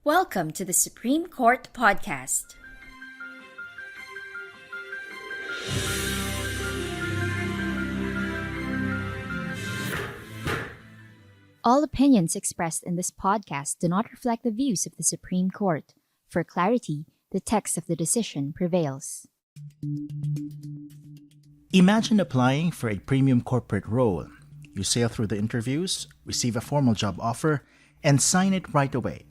Welcome to the Supreme Court Podcast. All opinions expressed in this podcast do not reflect the views of the Supreme Court. For clarity, the text of the decision prevails. Imagine applying for a premium corporate role. You sail through the interviews, receive a formal job offer, and sign it right away.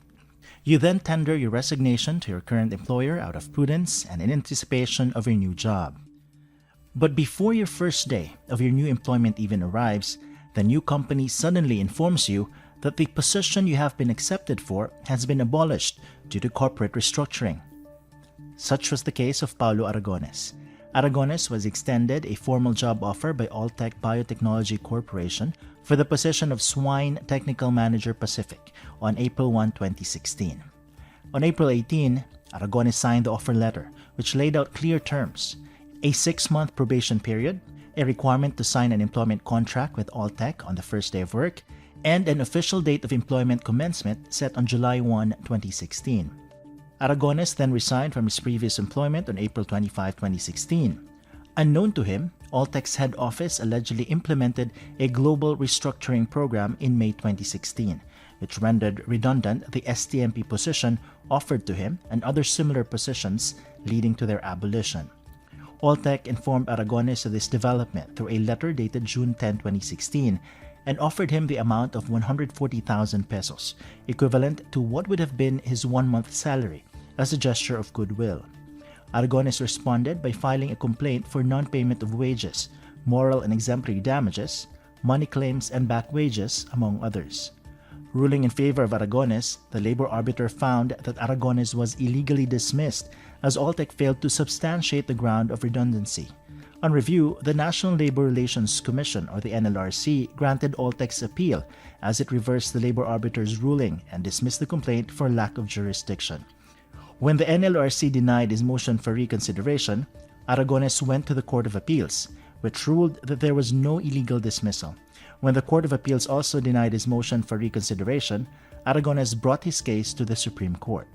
You then tender your resignation to your current employer out of prudence and in anticipation of your new job. But before your first day of your new employment even arrives, the new company suddenly informs you that the position you have been accepted for has been abolished due to corporate restructuring. Such was the case of Paulo Aragones. Aragones was extended a formal job offer by Alltech Biotechnology Corporation for the position of Swine Technical Manager Pacific on April 1, 2016. On April 18, Aragones signed the offer letter, which laid out clear terms: a 6-month probation period, a requirement to sign an employment contract with Alltech on the first day of work, and an official date of employment commencement set on July 1, 2016. Aragones then resigned from his previous employment on April 25, 2016. Unknown to him, Alltech's head office allegedly implemented a global restructuring program in May 2016, which rendered redundant the STMP position offered to him and other similar positions, leading to their abolition. Alltech informed Aragones of this development through a letter dated June 10, 2016, and offered him the amount of 140,000 pesos, equivalent to what would have been his 1-month salary, as a gesture of goodwill. Aragones responded by filing a complaint for non-payment of wages, moral and exemplary damages, money claims, and back wages, among others. Ruling in favor of Aragones, the labor arbiter found that Aragones was illegally dismissed as Alltech failed to substantiate the ground of redundancy. On review, the National Labor Relations Commission, or the NLRC, granted Alltech's appeal as it reversed the labor arbiter's ruling and dismissed the complaint for lack of jurisdiction. When the NLRC denied his motion for reconsideration, Aragones went to the Court of Appeals, which ruled that there was no illegal dismissal. When the Court of Appeals also denied his motion for reconsideration, Aragones brought his case to the Supreme Court.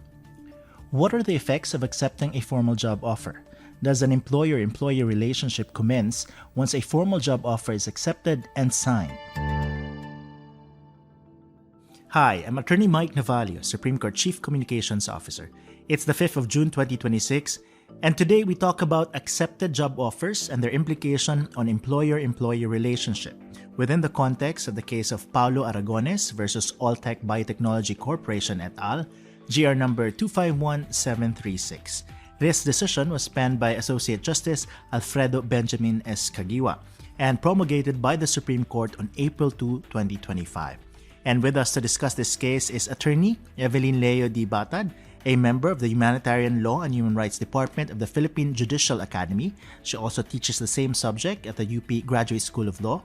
What are the effects of accepting a formal job offer? Does an employer-employee relationship commence once a formal job offer is accepted and signed? Hi, I'm Attorney Mike Navalio, Supreme Court Chief Communications Officer. It's the 5th of June 2026, and today we talk about accepted job offers and their implication on employer-employee relationship within the context of the case of Paulo Aragones versus Alltech Biotechnology Corporation et al., GR number 251736. This decision was penned by Associate Justice Alfredo Benjamin S. Caguioa and promulgated by the Supreme Court on April 2, 2025. And with us to discuss this case is Attorney Evelyn Leo D. Batad, a member of the Humanitarian Law and Human Rights Department of the Philippine Judicial Academy. She also teaches the same subject at the UP Graduate School of Law.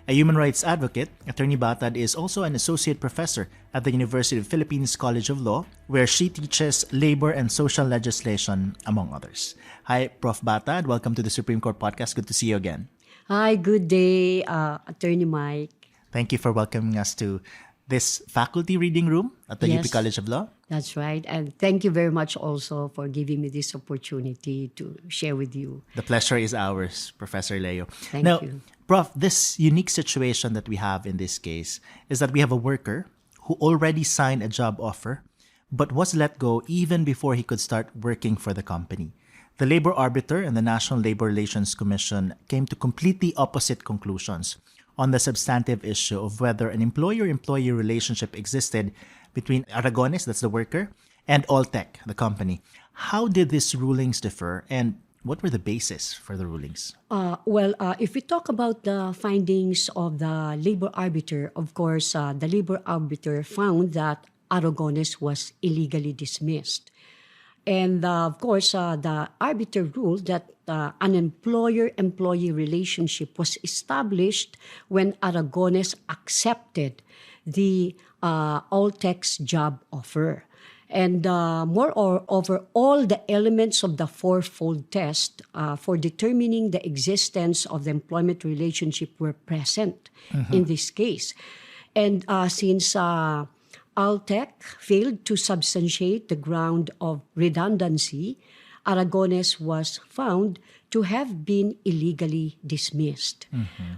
A human rights advocate, Attorney Batad is also an associate professor at the University of Philippines College of Law, where she teaches labor and social legislation, among others. Hi, Prof. Batad. Welcome to the Supreme Court Podcast. Good to see you again. Hi, good day, Attorney Mike. Thank you for welcoming us to this faculty reading room at the UP College of Law. That's right. And thank you very much also for giving me this opportunity to share with you. The pleasure is ours, Professor Leo. Thank you. Prof, this unique situation that we have in this case is that we have a worker who already signed a job offer but was let go even before he could start working for the company. The labor arbiter and the National Labor Relations Commission came to completely opposite conclusions on the substantive issue of whether an employer-employee relationship existed between Aragones, that's the worker, and Alltech, the company. How did these rulings differ, and what were the basis for the rulings? If we talk about the findings of the labor arbiter, of course, the labor arbiter found that Aragones was illegally dismissed. And of course, the arbiter ruled that an employer-employee relationship was established when Aragones accepted the Alltech's job offer. And moreover, all the elements of the fourfold test for determining the existence of the employment relationship were present in this case. And since Altec failed to substantiate the ground of redundancy, Aragones was found to have been illegally dismissed.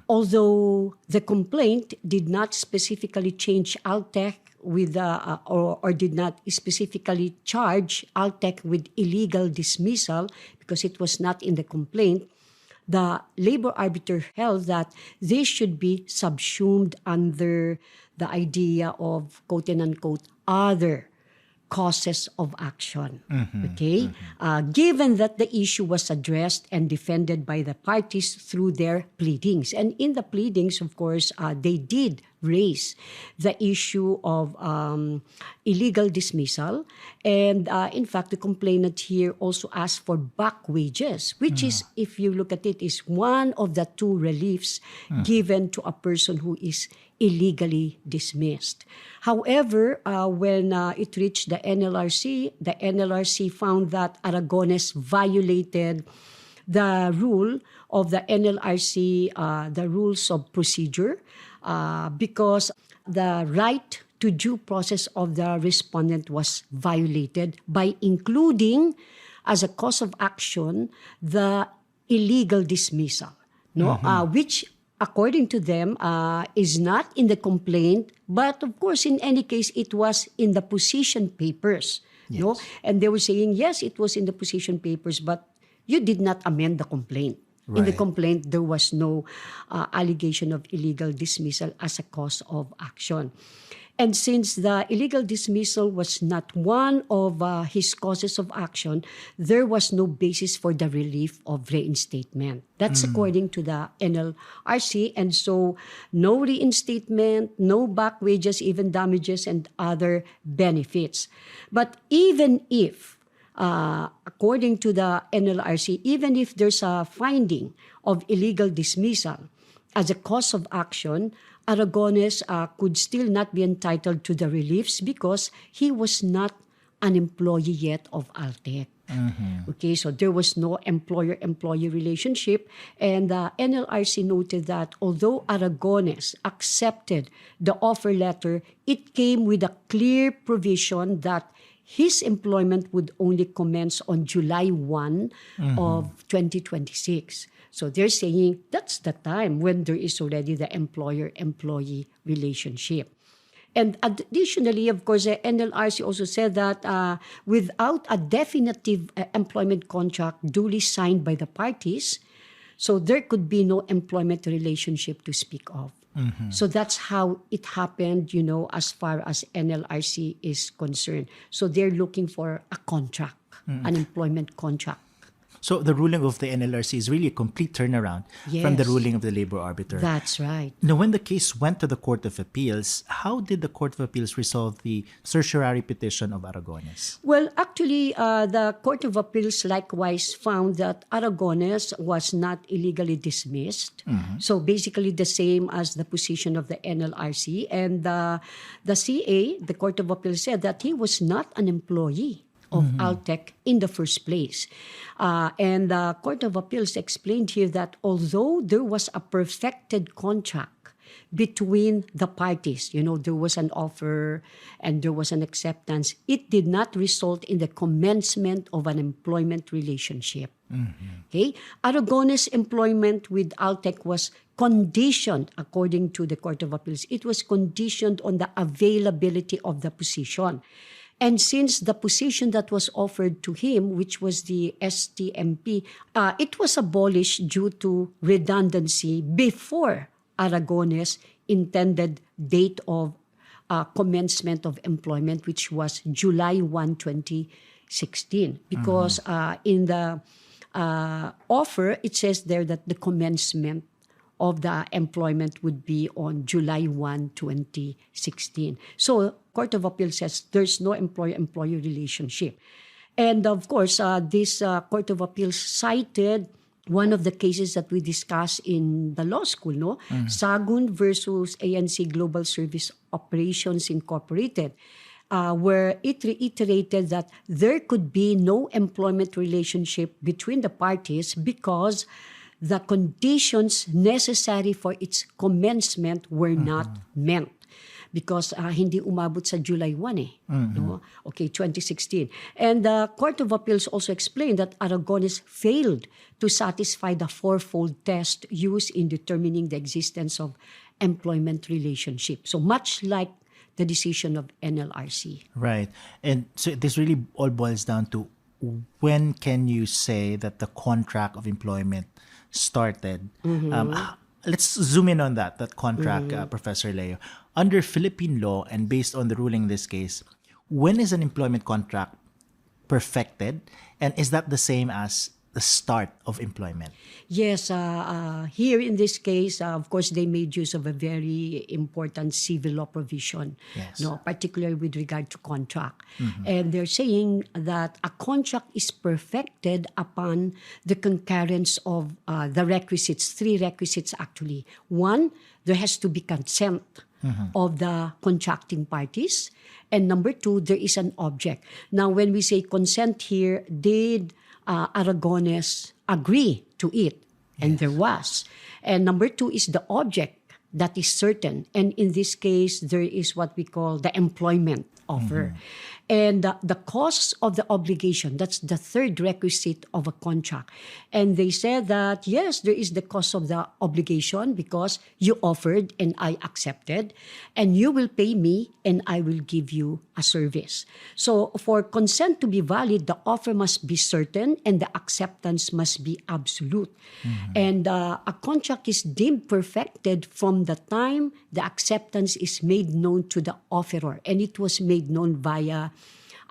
Although the complaint did not specifically change Altec with or did not specifically charge Altec with illegal dismissal because it was not in the complaint, the labor arbiter held that this should be subsumed under the idea of quote and unquote other causes of action. Okay? Given that the issue was addressed and defended by the parties through their pleadings. And in the pleadings, of course, they did raise the issue of illegal dismissal. And in fact, the complainant here also asked for back wages, which is, if you look at it, is one of the two reliefs given to a person who is illegally dismissed. However, when it reached the NLRC found that Aragones violated the rule of the NLRC, the rules of procedure, because the right to due process of the respondent was violated by including as a cause of action the illegal dismissal, which according to them is not in the complaint, but of course in any case it was in the position papers. Yes. And they were saying, yes, it was in the position papers, but you did not amend the complaint. In the Right. complaint, there was no allegation of illegal dismissal as a cause of action. And since the illegal dismissal was not one of his causes of action, there was no basis for the relief of reinstatement. That's according to the NLRC. And so no reinstatement, no back wages, even damages and other benefits. But even if according to the NLRC, even if there's a finding of illegal dismissal as a cause of action, Aragones could still not be entitled to the reliefs because he was not an employee yet of Altec. Okay, so there was no employer-employee relationship, and the NLRC noted that although Aragones accepted the offer letter, it came with a clear provision that his employment would only commence on July 1 of 2026. So they're saying that's the time when there is already the employer-employee relationship. And additionally, of course, the NLRC also said that without a definitive employment contract duly signed by the parties, so there could be no employment relationship to speak of. So that's how it happened, as far as NLRC is concerned. So they're looking for a contract, an employment contract. So the ruling of the NLRC is really a complete turnaround from the Yes. ruling of the labor arbiter. That's right. Now, when the case went to the Court of Appeals, how did the Court of Appeals resolve the certiorari petition of Aragones? Well, actually, the Court of Appeals likewise found that Aragones was not illegally dismissed. So basically the same as the position of the NLRC. And the CA, the Court of Appeals, said that he was not an employee of Altec in the first place. And the Court of Appeals explained here that although there was a perfected contract between the parties, there was an offer and there was an acceptance, it did not result in the commencement of an employment relationship. Okay? Aragones' employment with Altec was conditioned, according to the Court of Appeals, it was conditioned on the availability of the position. And since the position that was offered to him, which was the STMP, it was abolished due to redundancy before Aragones' intended date of commencement of employment, which was July 1, 2016. Because in the offer, it says there that the commencement of the employment would be on July 1, 2016. So Court of Appeal says there's no employer-employee relationship. And of course, this Court of Appeals cited one of the cases that we discussed in the law school, no? Sagun versus ANC Global Service Operations Incorporated, where it reiterated that there could be no employment relationship between the parties because the conditions necessary for its commencement were not met. because hindi umabot sa July 1 eh. No? Okay, 2016. And the Court of Appeals also explained that Aragones failed to satisfy the fourfold test used in determining the existence of employment relationship. So much like the decision of NLRC. Right. And so this really all boils down to when can you say that the contract of employment started? Let's zoom in on that contract, Professor Leo. Under Philippine law and based on the ruling in this case, when is an employment contract perfected? And is that the same as the start of employment? Yes, here in this case, of course, they made use of a very important civil law provision, Yes. no, particularly with regard to contract. And they're saying that a contract is perfected upon the concurrence of the requisites, three requisites actually. One, there has to be consent of the contracting parties. And number two, there is an object. Now, when we say consent here, did Aragones agree to it? And there was. And number two is the object that is certain. And in this case, there is what we call the employment offer. And the cause of the obligation, that's the third requisite of a contract. And they said that, yes, there is the cause of the obligation because you offered and I accepted, and you will pay me and I will give you a service. So for consent to be valid, the offer must be certain and the acceptance must be absolute. And a contract is deemed perfected from the time the acceptance is made known to the offeror. And it was made known via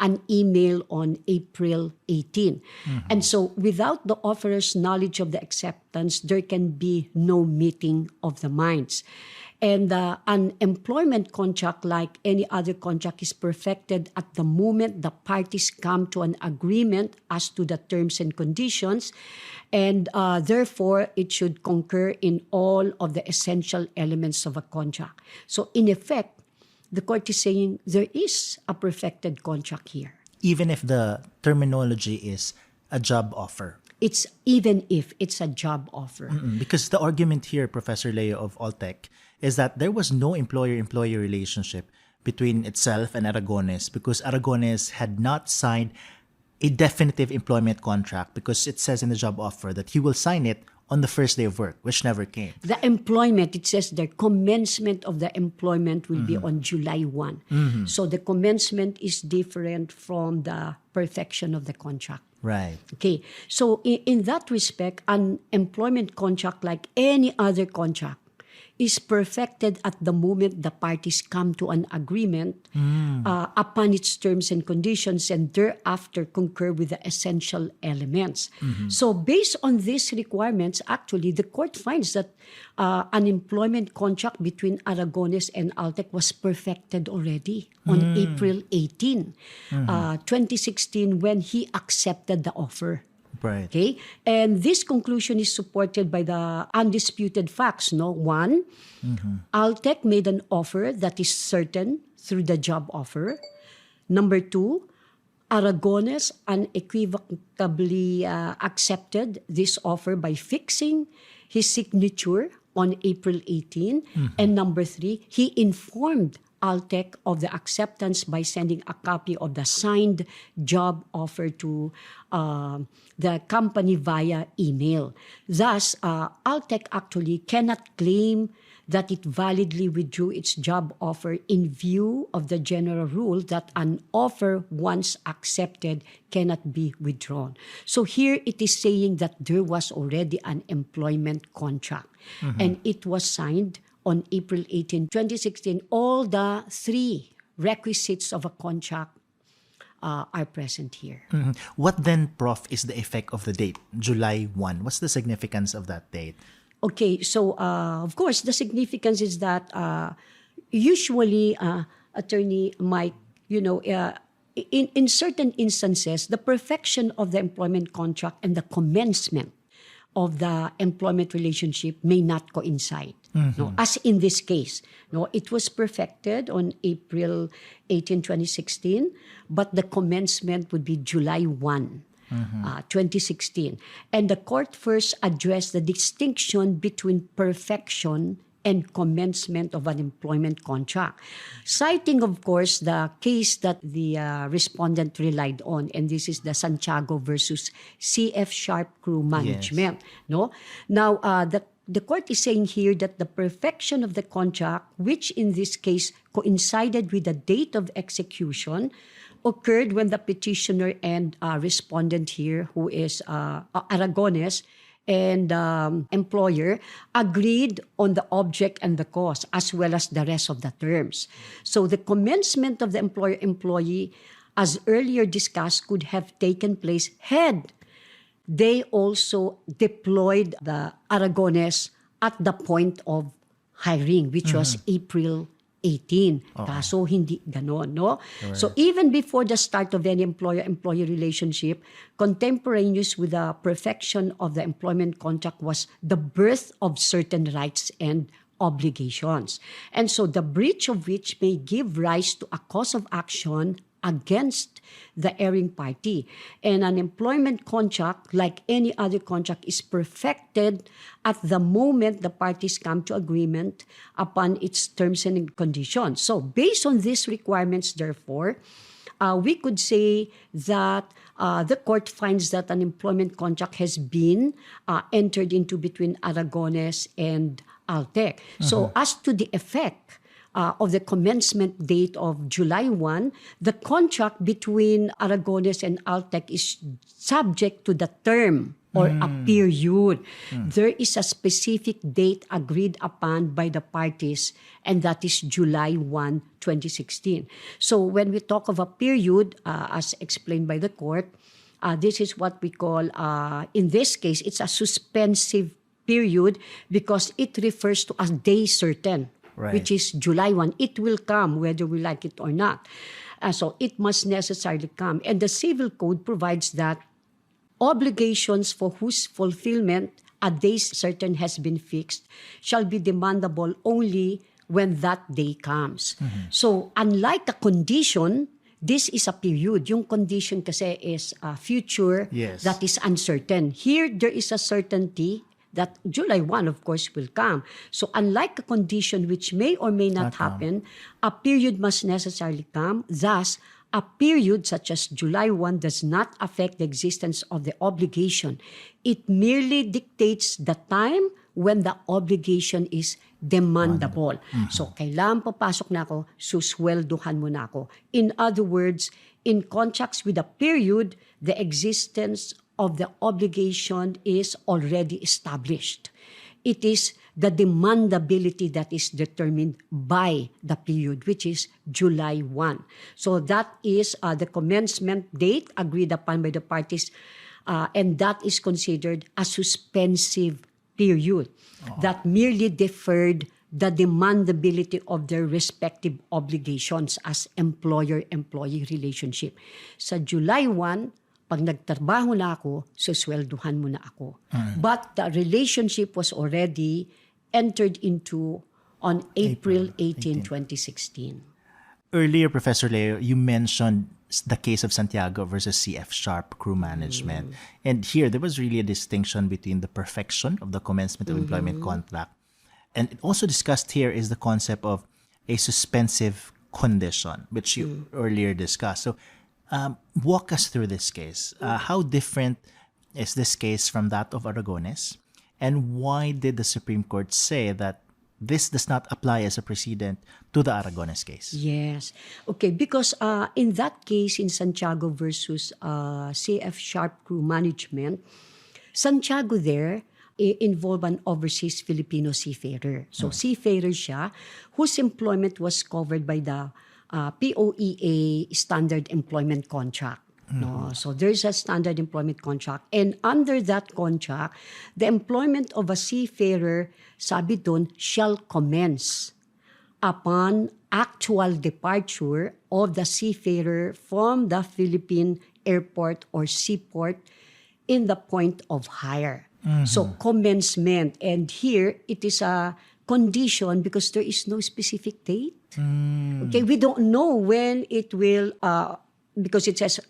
an email on April 18. And so without the offerer's knowledge of the acceptance, there can be no meeting of the minds. And an employment contract, like any other contract, is perfected at the moment the parties come to an agreement as to the terms and conditions. And therefore, it should concur in all of the essential elements of a contract. So in effect, the court is saying there is a perfected contract here. Even if the terminology is a job offer. It's even if it's a job offer. Because the argument here, Professor Leo of Alltech, is that there was no employer-employee relationship between itself and Aragones because Aragones had not signed a definitive employment contract because it says in the job offer that he will sign it on the first day of work, which never came. The employment, it says the commencement of the employment will be on July 1. So the commencement is different from the perfection of the contract. Right. Okay, so in that respect, an employment contract, like any other contract, is perfected at the moment the parties come to an agreement upon its terms and conditions and thereafter concur with the essential elements. So based on these requirements, actually, the court finds that an employment contract between Aragones and Alltech was perfected already on April 18, 2016, when he accepted the offer. Right. Okay, and this conclusion is supported by the undisputed facts. No, one, Alltech made an offer that is certain through the job offer. Number two, Aragones unequivocally accepted this offer by fixing his signature on April 18. And number three, he informed Alltech of the acceptance by sending a copy of the signed job offer to the company via email. Thus, Alltech actually cannot claim that it validly withdrew its job offer in view of the general rule that an offer once accepted cannot be withdrawn. So here it is saying that there was already an employment contract and it was signed on April 18, 2016. All the three requisites of a contract are present here. What then, Prof, is the effect of the date, July 1? What's the significance of that date? Okay, so of course, the significance is that usually Attorney Mike, in certain instances, the perfection of the employment contract and the commencement of the employment relationship may not coincide. No, as in this case, no, it was perfected on April 18, 2016, but the commencement would be July 1, 2016. And the court first addressed the distinction between perfection and commencement of an employment contract. Citing, of course, the case that the respondent relied on, and this is the Santiago versus CF Sharp Crew Management. No? Now, the court is saying here that the perfection of the contract, which in this case coincided with the date of execution, occurred when the petitioner and respondent here, who is Aragones, and employer agreed on the object and the cause as well as the rest of the terms. So the commencement of the employer-employee, as earlier discussed, could have taken place had they also deployed the Aragones at the point of hiring, which was April 18. Kaso hindi ganon, no? Right. So even before the start of any employer-employee relationship, contemporaneous with the perfection of the employment contract was the birth of certain rights and obligations. And so the breach of which may give rise to a cause of action against the erring party. And an employment contract, like any other contract, is perfected at the moment the parties come to agreement upon its terms and conditions. So based on these requirements, therefore, we could say that the court finds that an employment contract has been entered into between Aragones and Altec. So as to the effect of the commencement date of July 1, the contract between Aragones and Altec is subject to the term or a period. There is a specific date agreed upon by the parties, and that is July 1, 2016. So when we talk of a period, as explained by the court, this is what we call, in this case, it's a suspensive period because it refers to a day certain. Right. Which is July 1. It will come whether we like it or not. So it must necessarily come. And the Civil Code provides that obligations for whose fulfillment a day certain has been fixed shall be demandable only when that day comes. So unlike a condition, this is a period. Yung condition kasi is future that is uncertain. Here, there is a certainty that July 1, of course, will come. So unlike a condition which may or may not happen, a period must necessarily come. Thus, a period such as July 1 does not affect the existence of the obligation. It merely dictates the time when the obligation is demandable. So kailangan papasok na ako, susweldohan mo na ako. In other words, in contracts with a period, the existence of the obligation is already established. It is the demandability that is determined by the period, which is July 1. So that is the commencement date agreed upon by the parties, and that is considered a suspensive period that merely deferred the demandability of their respective obligations as employer-employee relationship. Sa July 1, pag nagtrabaho na ako, suswelduhan mo na ako. But the relationship was already entered into on April 18, 2016. Earlier, Professor Leo, you mentioned the case of Santiago versus CF Sharp Crew Management. And here, there was really a distinction between the perfection of the commencement of employment contract. And it also discussed here is the concept of a suspensive condition, which you earlier discussed. So, walk us through this case. How different is this case from that of Aragones? And why did the Supreme Court say that this does not apply as a precedent to the Aragones case? Yes. Okay, because in that case, in Santiago versus CF Sharp Crew Management, Santiago there involved an overseas Filipino seafarer. So seafarer siya, whose employment was covered by the POEA standard employment contract. No, so there's a standard employment contract, and under that contract, the employment of a seafarer, sabi dun, shall commence upon actual departure of the seafarer from the Philippine airport or seaport in the point of hire. So commencement, and here it is a condition because there is no specific date. Okay, we don't know when it will because it says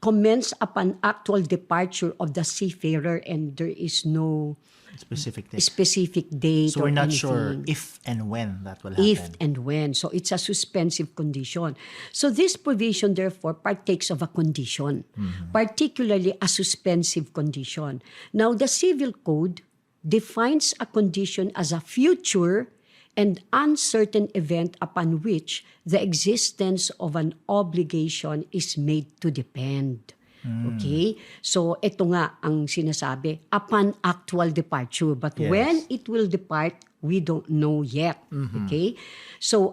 commence upon actual departure of the seafarer, and there is no Specific date. specific date So or we're not anything. sure if and when that will happen. If and when. So it's a suspensive condition. So this provision, therefore, partakes of a condition, particularly a suspensive condition. Now, the Civil Code defines a condition as a future and uncertain event upon which the existence of an obligation is made to depend. Okay? So, ito nga ang sinasabi, upon actual departure. But Yes. when it will depart, we don't know yet. Okay? So,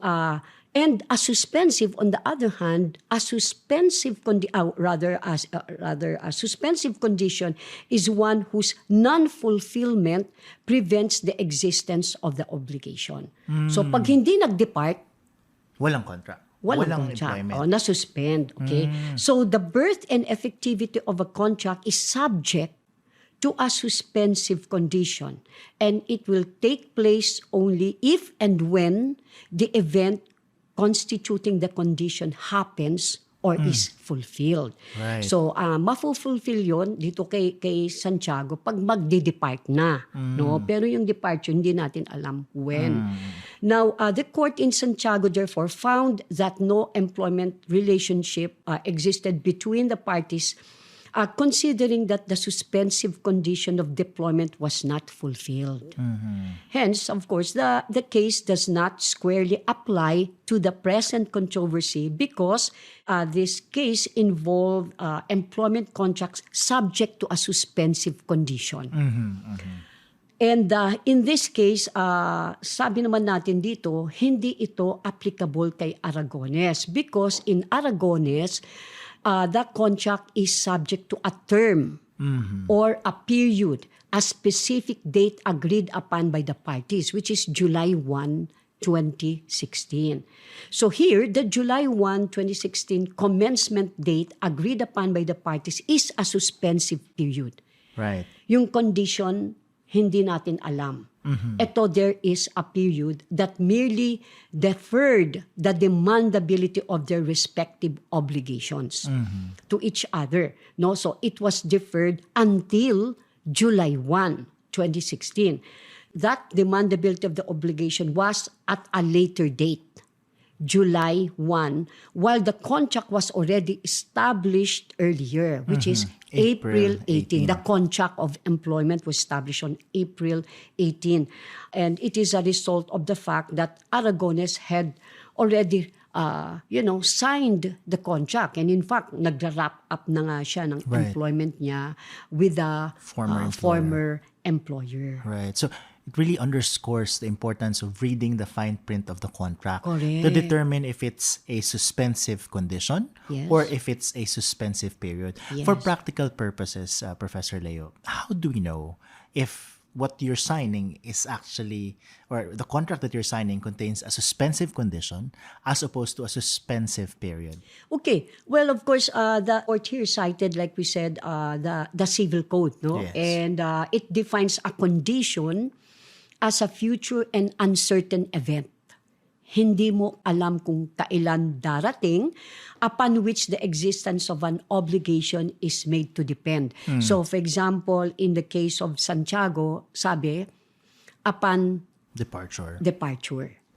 and a suspensive, on the other hand, a suspensive a suspensive condition is one whose non-fulfillment prevents the existence of the obligation. So, pag hindi nag-depart, Walang contract. walang contract. Na-suspend. Okay? So, the birth and effectivity of a contract is subject to a suspensive condition, and it will take place only if and when the event constituting the condition happens or is fulfilled. Right. So, mafulfill yun dito kay Santiago pag magde-depart na. No? Pero yung departure, hindi natin alam when. Now, the court in Santiago, therefore, found that no employment relationship existed between the parties, considering that the suspensive condition of deployment was not fulfilled. Hence, of course, the case does not squarely apply to the present controversy because this case involved employment contracts subject to a suspensive condition. And in this case, sabi naman natin dito, hindi ito applicable kay Aragones because in Aragones, the contract is subject to a term or a period, a specific date agreed upon by the parties, which is July 1, 2016. So here, the July 1, 2016 commencement date agreed upon by the parties is a suspensive period. Right. Yung condition, hindi natin alam. Ito, there is a period that merely deferred the demandability of their respective obligations to each other. No? So it was deferred until July 1, 2016. That demandability of the obligation was at a later date, July 1, while the contract was already established earlier, which is April 18. The contract of employment was established on April 18. And it is a result of the fact that Aragones had already signed the contract. And in fact, nag-wrap up na nga siya ng employment niya with the former employer. Right. So it really underscores the importance of reading the fine print of the contract Correct. to determine if it's a suspensive condition Yes. or if it's a suspensive period. Yes. For practical purposes, Professor Leo, how do we know if what you're signing is actually, or the contract that you're signing contains a suspensive condition as opposed to a suspensive period? Okay. Well, of course, the court here cited, like we said, the Civil Code, no? Yes. And it defines a condition as a future and uncertain event. Hindi mo alam kung kailan darating, upon which the existence of an obligation is made to depend. So, for example, in the case of Santiago, sabi, upon Departure.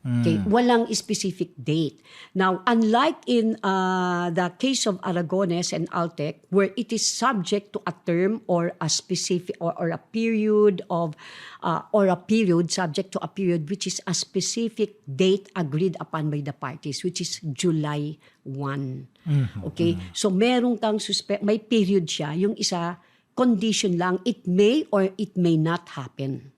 Okay, walang specific date. Now, unlike in the case of Aragones and Altec, where it is subject to a term or a specific or a period of or a period subject to a period which is a specific date agreed upon by the parties, which is July 1. Okay, so meron kang may period siya. Yung isa condition lang, it may or it may not happen.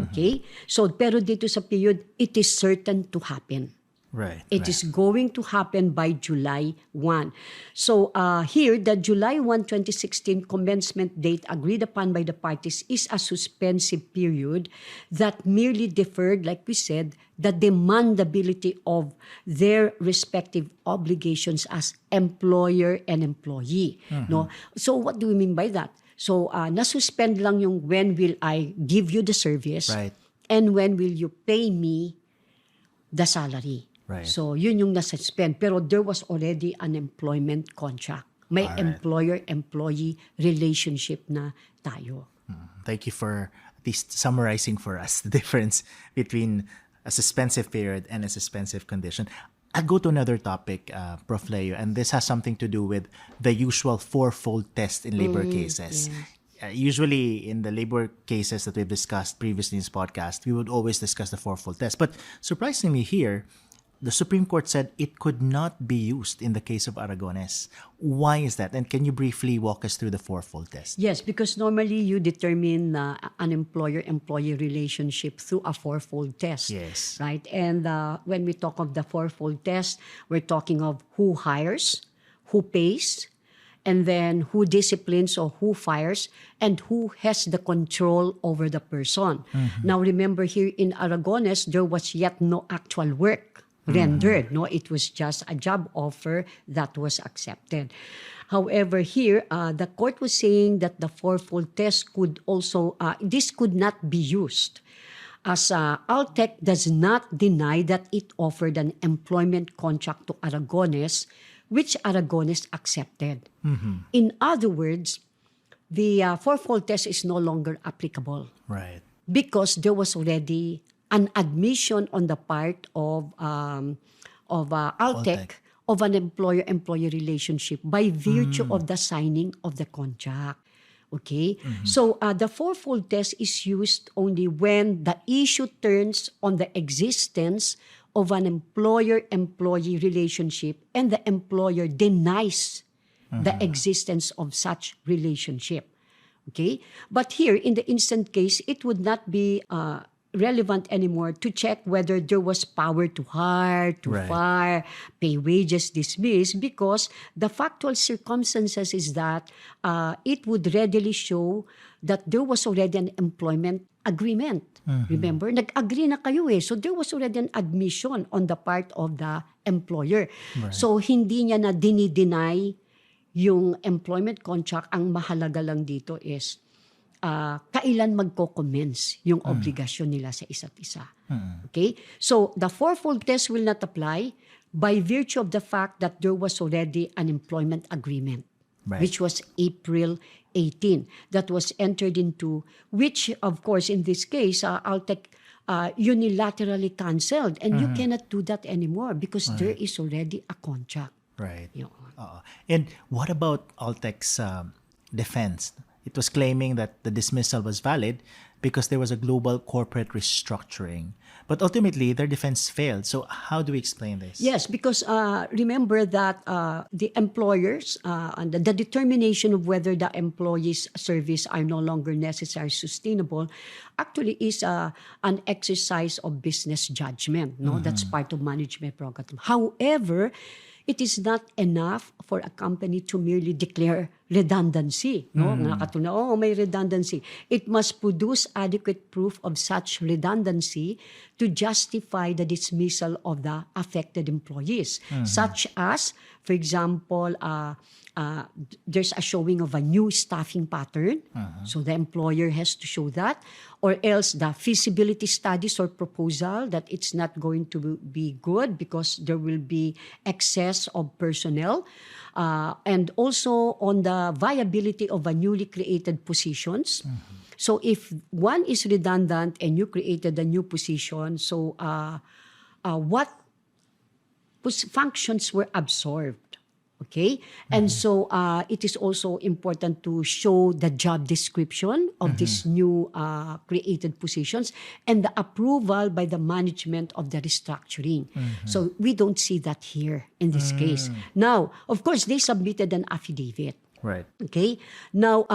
Okay? So, pero dito sa period, it is certain to happen. Right. It is going to happen by July 1. So, here, the July 1, 2016 commencement date agreed upon by the parties is a suspensive period that merely deferred, like we said, the demandability of their respective obligations as employer and employee. No? So, what do we mean by that? So, nasuspend lang yung when will I give you the service Right. and when will you pay me the salary. Right. So yun yung nasuspend. Pero there was already an employment contract. May Alright. employer-employee relationship na tayo. Thank you for at least summarizing for us the difference between a suspensive period and a suspensive condition. I'll go to another topic, Prof. Leo, and this has something to do with the usual fourfold test in labor cases. Usually in the labor cases that we've discussed previously in this podcast, we would always discuss the fourfold test. But surprisingly here, the Supreme Court said it could not be used in the case of Aragones. Why is that? And can you briefly walk us through the fourfold test? Yes, because normally you determine an employer-employee relationship through a fourfold test. Yes. Right? And when we talk of the fourfold test, we're talking of who hires, who pays, and then who disciplines or who fires, and who has the control over the person. Now remember here in Aragones, there was yet no actual work rendered. No, it was just a job offer that was accepted. However, here the court was saying that the fourfold test could also this could not be used, as Altec does not deny that it offered an employment contract to Aragones, which Aragones accepted. In other words, the fourfold test is no longer applicable Right. because there was already an admission on the part of Altec of an employer-employee relationship by virtue of the signing of the contract. Okay? So the fourfold test is used only when the issue turns on the existence of an employer-employee relationship and the employer denies the existence of such relationship. Okay? But here, in the instant case, it would not be relevant anymore to check whether there was power to hire, to Right. fire, pay wages, dismiss, because the factual circumstances is that it would readily show that there was already an employment agreement. Remember, nag-agree na kayo eh. So there was already an admission on the part of the employer. So hindi niya na dinideny yung employment contract. Ang mahalaga lang dito is kailan magko-commence yung obligasyon nila sa isa't isa. Okay? So the fourfold test will not apply by virtue of the fact that there was already an employment agreement, Right. which was April 18, that was entered into, which of course in this case, Altec unilaterally canceled. And you cannot do that anymore because there is already a contract. Right. Yun. And what about Altec's defense? It was claiming that the dismissal was valid because there was a global corporate restructuring. But ultimately, their defense failed. So how do we explain this? Yes, because remember that the employers and the determination of whether the employees' service are no longer necessary, sustainable, actually is an exercise of business judgment. No, that's part of management prerogative. However, it is not enough for a company to merely declare redundancy. No, nakatunaw, may redundancy. It must produce adequate proof of such redundancy to justify the dismissal of the affected employees, such as, for example, there's a showing of a new staffing pattern, so the employer has to show that, or else the feasibility studies or proposal that it's not going to be good because there will be excess of personnel, and also on the viability of a newly created positions. So if one is redundant and you created a new position, so what functions were absorbed? Okay? And so it is also important to show the job description of these new created positions and the approval by the management of the restructuring. So we don't see that here in this case. Now, of course, they submitted an affidavit. Right. Okay. Now,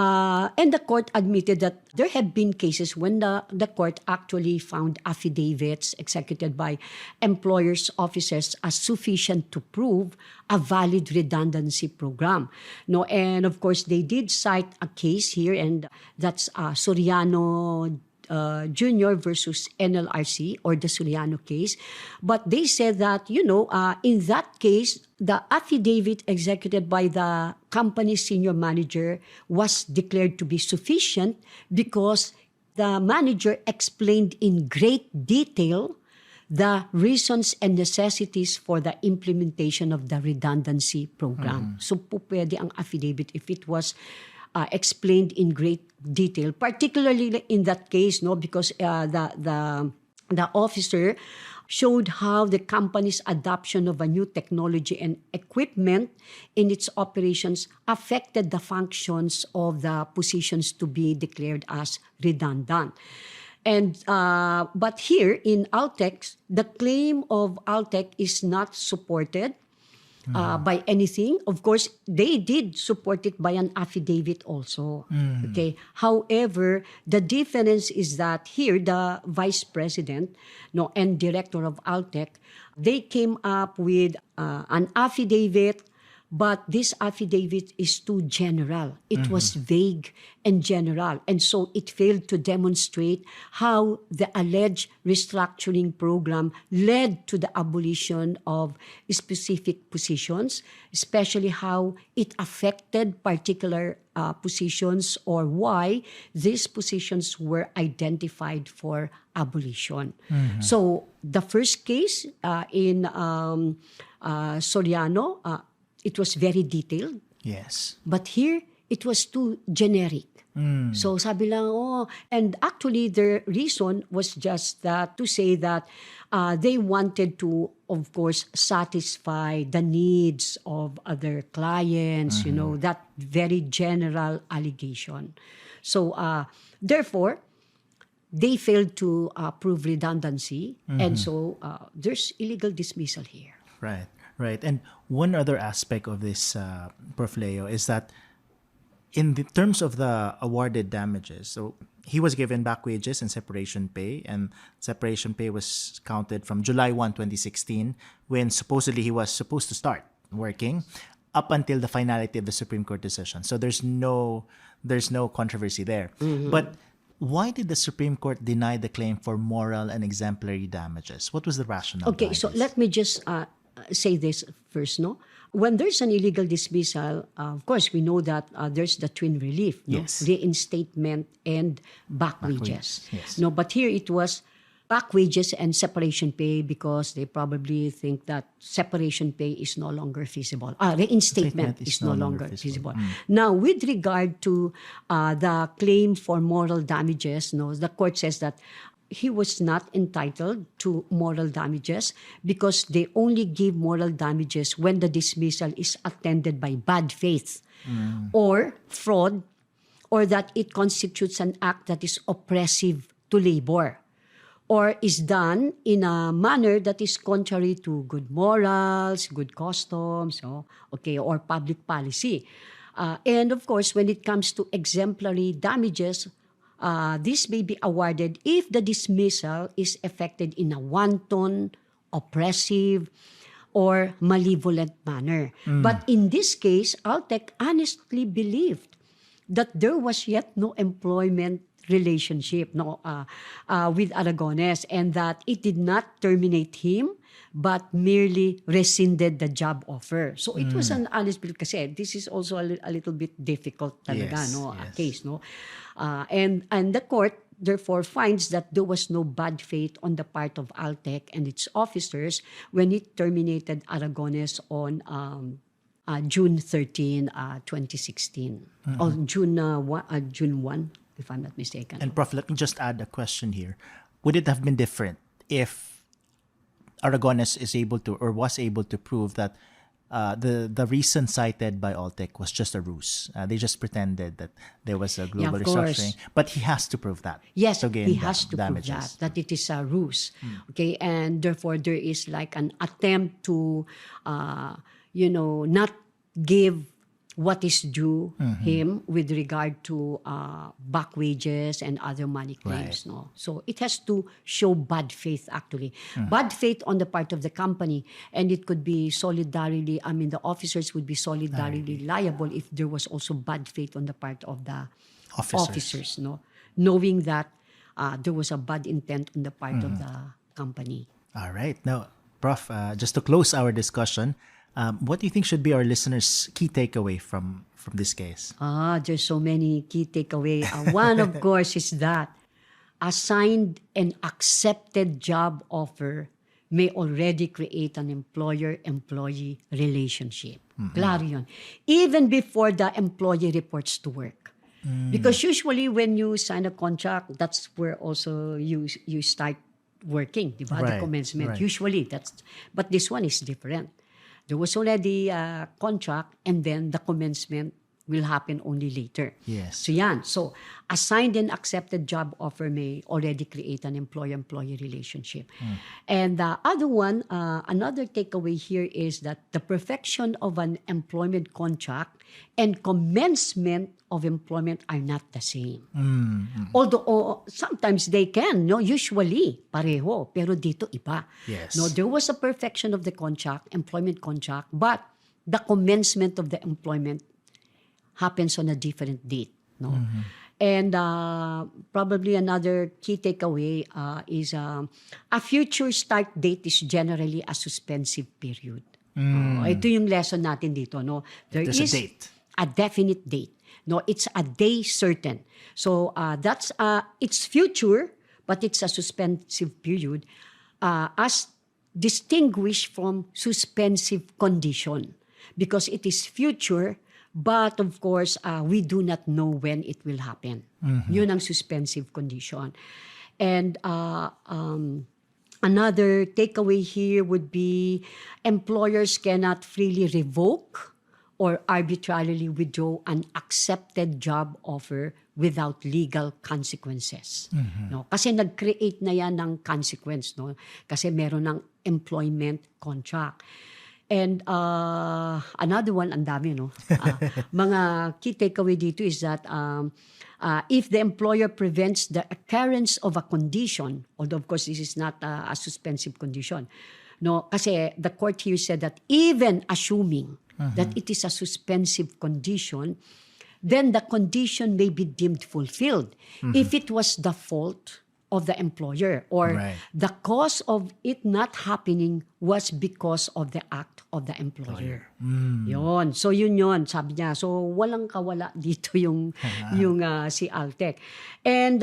and the court admitted that there have been cases when the court actually found affidavits executed by employers' offices as sufficient to prove a valid redundancy program. No, and of course, they did cite a case here, and that's Soriano Jr. versus NLRC, or the Soriano case. But they said that, in that case, the affidavit executed by the company's senior manager was declared to be sufficient because the manager explained in great detail the reasons and necessities for the implementation of the redundancy program. So po pwede ang affidavit if it was explained in great detail, particularly in that case, no, because the officer showed how the company's adoption of a new technology and equipment in its operations affected the functions of the positions to be declared as redundant. And but here in Altec, the claim of Altec is not supported by anything. Of course, they did support it by an affidavit also. Okay. However, the difference is that here the vice president, no, and director of Altec, they came up with an affidavit, but this affidavit is too general. It was vague and general. And so it failed to demonstrate how the alleged restructuring program led to the abolition of specific positions, especially how it affected particular positions or why these positions were identified for abolition. So the first case in Soriano, it was very detailed. Yes. But here, it was too generic. So sabi lang, and actually the reason was just that to say that they wanted to, of course, satisfy the needs of other clients, you know, that very general allegation. So therefore, they failed to prove redundancy, and so there's illegal dismissal here. Right, right. And one other aspect of this, Prof. Leo, is that in the terms of the awarded damages, so he was given back wages and separation pay, and separation pay was counted from July 1, 2016, when supposedly he was supposed to start working, up until the finality of the Supreme Court decision. So there's no controversy there. But why did the Supreme Court deny the claim for moral and exemplary damages? What was the rationale? Okay, so let me just say this first, no? When there's an illegal dismissal, of course, we know that there's the twin relief, no? Yes. Reinstatement and back wages. wages, yes. No, but here it was back wages and separation pay because they probably think that separation pay is no longer feasible. Reinstatement is no longer feasible. Now, with regard to the claim for moral damages, no, the court says that he was not entitled to moral damages because they only give moral damages when the dismissal is attended by bad faith or fraud, or that it constitutes an act that is oppressive to labor, or is done in a manner that is contrary to good morals, good customs, or public policy. And of course, when it comes to exemplary damages, this may be awarded if the dismissal is effected in a wanton, oppressive, or malevolent manner. But in this case, Altec honestly believed that there was yet no employment relationship with Aragones, and that it did not terminate him but merely rescinded the job offer. So it was an honest bill kasi this is also a little bit difficult talaga, Yes, a yes. case. And the court therefore finds that there was no bad faith on the part of Altec and its officers when it terminated Aragones on June 13, 2016. Or June 1, if I'm not mistaken. And Prof, let me just add a question here. Would it have been different if Aragones is able to, or was able to, prove that the reason cited by Altec was just a ruse? They just pretended that there was a global of course. restructuring, but he has to prove that. Yes, to gain he has to damages. prove that it is a ruse. Okay, and therefore there is like an attempt to, not give what is due him with regard to back wages and other money claims. Right. No, so it has to show bad faith actually, bad faith on the part of the company, and it could be solidarily. I mean, the officers would be solidarily liable if there was also bad faith on the part of the officers. No, knowing that there was a bad intent on the part of the company. All right. Now, Prof, just to close our discussion, what do you think should be our listeners' key takeaway from this case? There's so many key takeaway. One, of course, is that a signed and accepted job offer may already create an employer-employee relationship. Klaro yun. Even before the employee reports to work. Because usually when you sign a contract, that's where also you start working, di ba? The Right, commencement. right. Usually, but this one is different. There was already a contract and then the commencement will happen only later. Yes. So yan. So, a signed and accepted job offer may already create an employer-employee relationship. And the other one, another takeaway here is that the perfection of an employment contract and commencement of employment are not the same. Although sometimes they can, no, usually pareho, pero dito iba. Yes. No, there was a perfection of the contract, employment contract, but the commencement of the employment happens on a different date. No? And probably another key takeaway is a future start date is generally a suspensive period. Ito yung lesson natin dito. No? There's a date. A definite date. No, it's a day certain. So that's it's future, but it's a suspensive period as distinguished from suspensive condition because it is future. But of course, we do not know when it will happen. Yun ang suspensive condition. And another takeaway here would be employers cannot freely revoke or arbitrarily withdraw an accepted job offer without legal consequences. No? Kasi nag-create na yan ng consequence. No? Kasi meron ng employment contract. And another one, ang dami, no? Mga key takeaway dito is that if the employer prevents the occurrence of a condition, although of course this is not a suspensive condition, no? Kasi the court here said that even assuming that it is a suspensive condition, then the condition may be deemed fulfilled if it was the fault of the employer or Right. the cause of it not happening was because of the act of the employer. Yun. So yun. Sabi niya. So walang kawala dito yung si Altec. And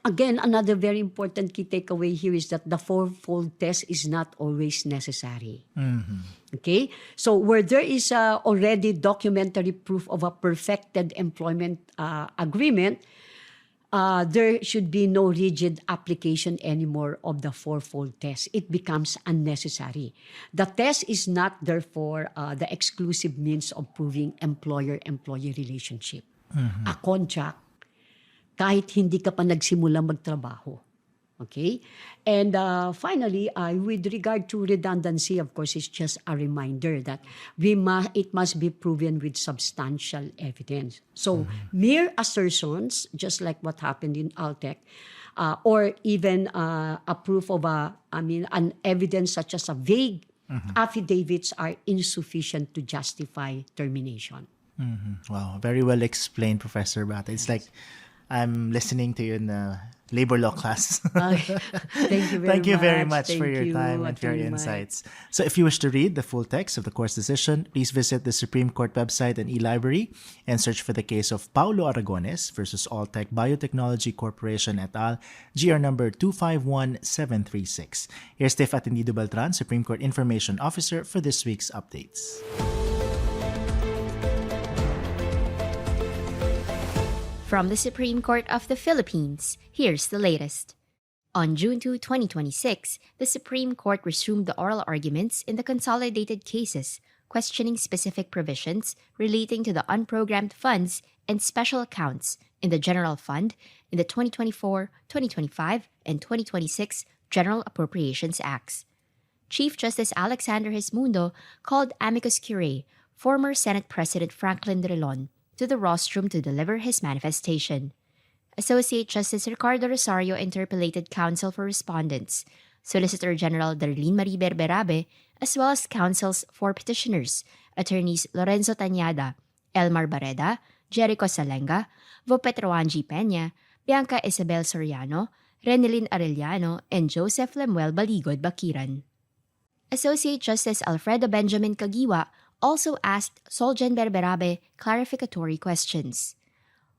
again, another very important key takeaway here is that the fourfold test is not always necessary. Okay? So where there is already documentary proof of a perfected employment agreement, there should be no rigid application anymore of the fourfold test. It becomes unnecessary. The test is not, therefore, the exclusive means of proving employer-employee relationship. A contract, kahit hindi ka pa nagsimula magtrabaho. Okay? And finally, with regard to redundancy, of course, it's just a reminder that it must be proven with substantial evidence. So, mere assertions, just like what happened in Altec, or even a proof of an evidence such as a vague affidavits are insufficient to justify termination. Wow, very well explained, Professor Bata. It's like I'm listening to you in a labor law class. Thank you very much. Thank you very much for Thank your you, time and for your Attorney Mike. insights. So if you wish to read the full text of the court's decision, please visit the Supreme Court website and e-library and search for the case of Paulo Aragones versus Alltech Biotechnology Corporation et al., GR number 251736. Here's Steph Atendido Beltran, Supreme Court Information Officer, for this week's updates. From the Supreme Court of the Philippines, here's the latest. On June 2, 2026, the Supreme Court resumed the oral arguments in the consolidated cases questioning specific provisions relating to the unprogrammed funds and special accounts in the General Fund in the 2024, 2025, and 2026 General Appropriations Acts. Chief Justice Alexander Hismundo called amicus curiae former Senate President Franklin Drilon to the rostrum to deliver his manifestation. Associate Justice Ricardo Rosario interpellated counsel for respondents, Solicitor General Darlene Marie Berberabe, as well as counsels for petitioners, attorneys Lorenzo Tañada, Elmar Barreda, Jericho Salenga, Vopetroanji Peña, Bianca Isabel Soriano, Renelyn Arellano, and Joseph Lemuel Baligod Bakiran. Associate Justice Alfredo Benjamin Caguiwa also asked Solgen Berberabe clarificatory questions.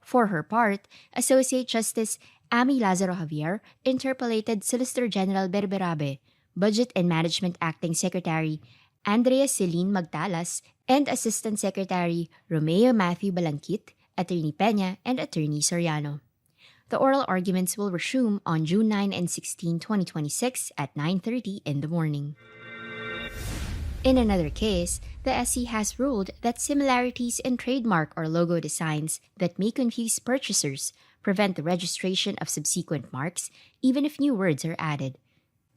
For her part, Associate Justice Amy Lazaro Javier interpellated Solicitor General Berberabe, Budget and Management Acting Secretary Andrea Celine Magtalas, and Assistant Secretary Romeo Matthew Balangkit, Attorney Peña, and Attorney Soriano. The oral arguments will resume on June 9 and 16, 2026 at 9:30 in the morning. In another case, the SC has ruled that similarities in trademark or logo designs that may confuse purchasers prevent the registration of subsequent marks, even if new words are added.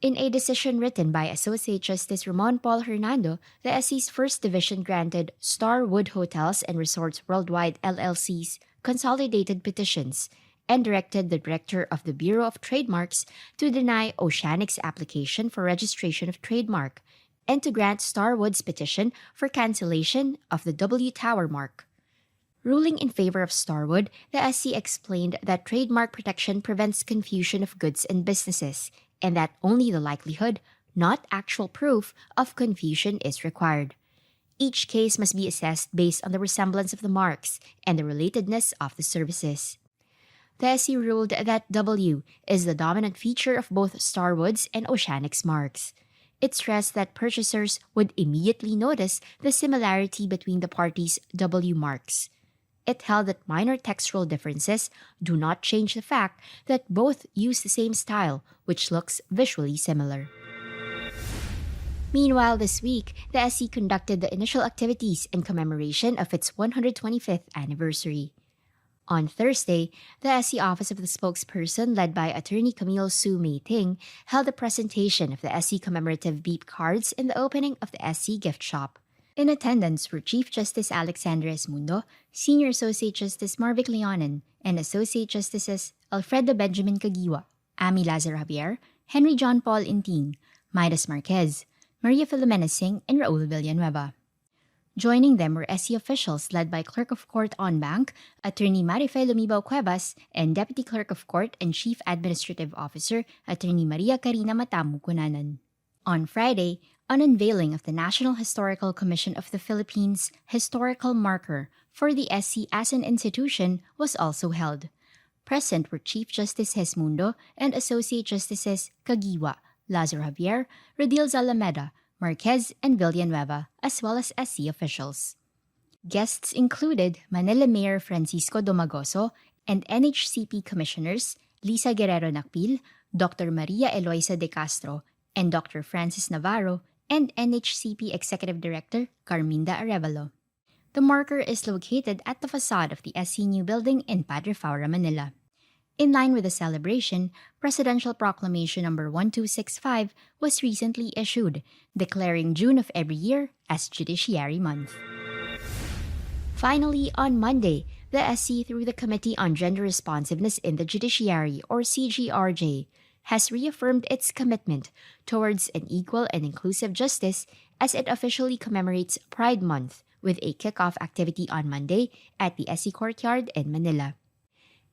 In a decision written by Associate Justice Ramon Paul Hernando, the SC's First Division granted Starwood Hotels and Resorts Worldwide LLC's consolidated petitions and directed the Director of the Bureau of Trademarks to deny Oceanic's application for registration of trademark and to grant Starwood's petition for cancellation of the W Tower mark. Ruling in favor of Starwood, the SC explained that trademark protection prevents confusion of goods and businesses, and that only the likelihood, not actual proof, of confusion is required. Each case must be assessed based on the resemblance of the marks and the relatedness of the services. The SC ruled that W is the dominant feature of both Starwood's and Oceanic's marks. It stressed that purchasers would immediately notice the similarity between the parties' W marks. It held that minor textual differences do not change the fact that both use the same style, which looks visually similar. Meanwhile, this week, the SC conducted the initial activities in commemoration of its 125th anniversary. On Thursday, the SC Office of the Spokesperson, led by Attorney Camille Sue Mei-Ting, held a presentation of the SC commemorative beep cards in the opening of the SC gift shop. In attendance were Chief Justice Alexandra Esmundo, Senior Associate Justice Marvic Leonen, and Associate Justices Alfredo Benjamin Caguiwa, Amy Lazaro Javier, Henry John Paul Inting, Midas Marquez, Maria Filomena Singh, and Raul Villanueva. Joining them were SC officials led by Clerk of Court on Bank, Attorney Marife Lumibao Cuevas, and Deputy Clerk of Court and Chief Administrative Officer, Attorney Maria Karina Matamu Cunanan. On Friday, an unveiling of the National Historical Commission of the Philippines historical marker for the SC as an institution was also held. Present were Chief Justice Esmundo and Associate Justices Caguiwa, Lazaro Javier, Rodil Zalameda, Marquez, and Villanueva, as well as SC officials. Guests included Manila Mayor Francisco Domagoso and NHCP Commissioners Lisa Guerrero Nakpil, Dr. Maria Eloisa de Castro, and Dr. Francis Navarro, and NHCP Executive Director Carminda Arevalo. The marker is located at the facade of the SC New Building in Padre Faura, Manila. In line with the celebration, Presidential Proclamation No. 1265 was recently issued, declaring June of every year as Judiciary Month. Finally, on Monday, the SC, through the Committee on Gender Responsiveness in the Judiciary, or CGRJ, has reaffirmed its commitment towards an equal and inclusive justice as it officially commemorates Pride Month with a kickoff activity on Monday at the SC Courtyard in Manila.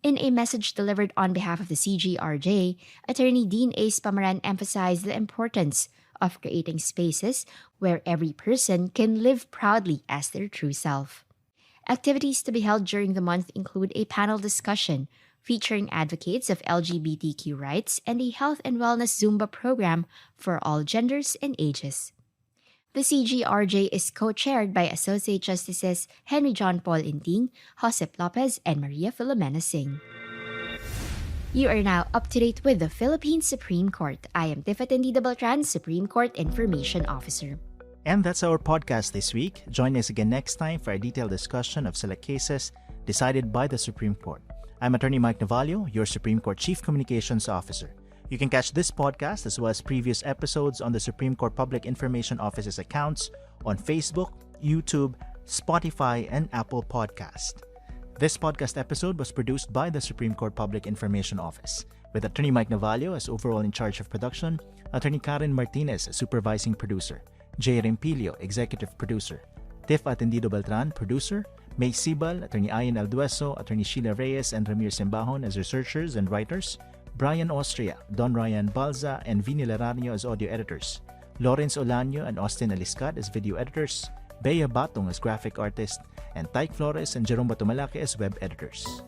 In a message delivered on behalf of the CGRJ, Attorney Dean Ace Pamaran emphasized the importance of creating spaces where every person can live proudly as their true self. Activities to be held during the month include a panel discussion featuring advocates of LGBTQ rights and a health and wellness Zumba program for all genders and ages. The CGRJ is co-chaired by Associate Justices Henry John Paul Inting, Josep Lopez, and Maria Filomena Singh. You are now up to date with the Philippine Supreme Court. I am Tifa Tendido Beltran, Supreme Court Information Officer. And that's our podcast this week. Join us again next time for a detailed discussion of select cases decided by the Supreme Court. I'm Attorney Mike Navalio, your Supreme Court Chief Communications Officer. You can catch this podcast as well as previous episodes on the Supreme Court Public Information Office's accounts on Facebook, YouTube, Spotify, and Apple Podcast. This podcast episode was produced by the Supreme Court Public Information Office, with Attorney Mike Navalio as overall in charge of production, Attorney Karen Martinez as supervising producer, Jay Rempilio, executive producer, Tiff Atendido Beltran, producer, May Sibal, Attorney Ian Aldueso, Attorney Sheila Reyes, and Ramir Simbahon as researchers and writers, Brian Austria, Don Ryan Balza, and Vinny Laranio as audio editors, Lawrence Olanyo and Austin Aliscad as video editors, Bea Batong as graphic artist, and Tyke Flores and Jerome Batumalake as web editors.